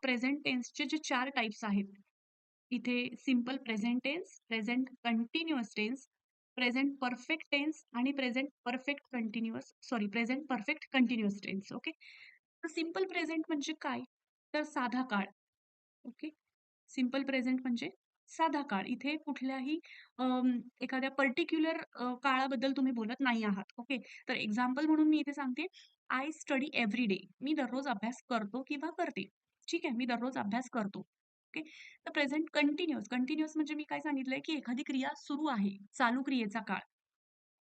Present टेन्सचे जे 4 types आहेत. इथे simple present tense, present continuous tense, present perfect tense आणि present perfect continuous tense. Okay. तर simple present म्हणजे काय? तर साधा काळ. ओके. सिंपल प्रेझेंट म्हणजे साधा काळ. इथे कुठल्याही एखाद्या पर्टिक्युलर काळाबद्दल तुम्ही बोलत नाही आहात. ओके. तर एक्झाम्पल म्हणून मी इथे सांगते, आय स्टडी एव्हरी डे. मी दररोज अभ्यास करतो किंवा करते. ठीक आहे. मी दररोज अभ्यास करतो. ओके. तर प्रेझेंट कंटिन्युअस. कंटिन्युअस म्हणजे मी काय सांगितलंय, की एखादी क्रिया सुरू आहे. चालू क्रियेचा काळ.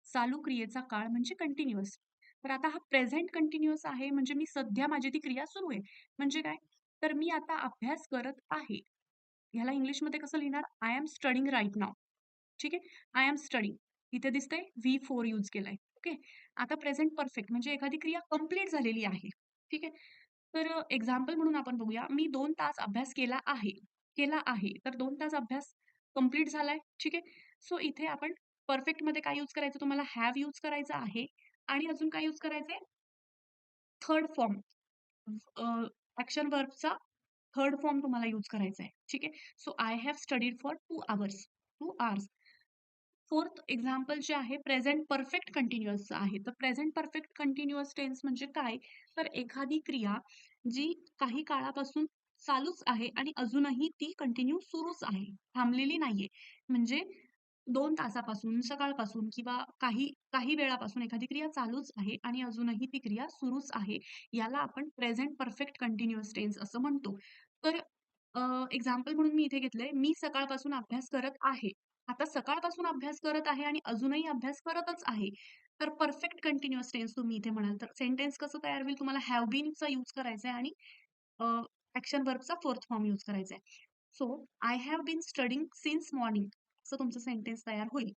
चालू क्रियेचा काळ म्हणजे कंटिन्युअस. तर आता हा प्रेझेंट कंटिन्युअस आहे म्हणजे मी सध्या माझी ती क्रिया सुरू आहे. म्हणजे काय? तर मी आता अभ्यास करत आहे. ह्याला इंग्लिशमध्ये कसं लिहिणार? I am studying right now. ठीक आहे. I am studying. इथे दिसतंय व्ही4 यूज केलाय. ओके. आता प्रेझेंट परफेक्ट म्हणजे एखादी क्रिया कंप्लीट झालेली आहे. ठीक आहे. तर एक्झाम्पल म्हणून आपण बघूया. मी 2 तास अभ्यास केला आहे. केला आहे. तर 2 तास अभ्यास कंप्लीट झालाय. ठीक आहे. सो इथे आपण परफेक्टमध्ये काय यूज करायचं? तुम्हाला हॅव यूज करायचं आहे आणि अजून काय यूज करायचंय? Third form. ॲक्शन व्हर्बचा थर्ड फॉर्म तुम्हाला यूज करायचा आहे. ठीक आहे. So I have studied for 2 hours. 2 hours. Fourth example जे आहे प्रेझेंट परफेक्ट कंटिन्युअसचं आहे. तर प्रेझेंट परफेक्ट कंटिन्युअस टेन्स म्हणजे काय? तर एखादी क्रिया जी काही काळापासून चालूच आहे आणि अजूनही ती कंटिन्यू सुरूच आहे, थांबलेली नाहीये. म्हणजे 2 तासापासून, सकाळपासून किंवा काही काही वेळापासून एखादी क्रिया चालूच आहे आणि अजूनही ती क्रिया सुरूच आहे. याला आपण प्रेझेंट परफेक्ट कंटिन्युअस टेन्स असं म्हणतो. तर एक्झाम्पल म्हणून मी इथे घेतलंय, मी सकाळपासून अभ्यास करत आहे. आता सकाळपासून अभ्यास करत आहे आणि अजूनही अभ्यास करतच आहे. तर परफेक्ट कंटिन्युअस टेन्स तुम्ही इथे म्हणाल. तर सेंटेन्स कसं तयार होईल? तुम्हाला हॅव बीनचा यूज करायचा आहे आणि ॲक्शन व्हर्बचा फोर्थ फॉर्म यूज करायचा आहे. So I have been studying since morning असं तुमचं सेंटेन्स तयार होईल.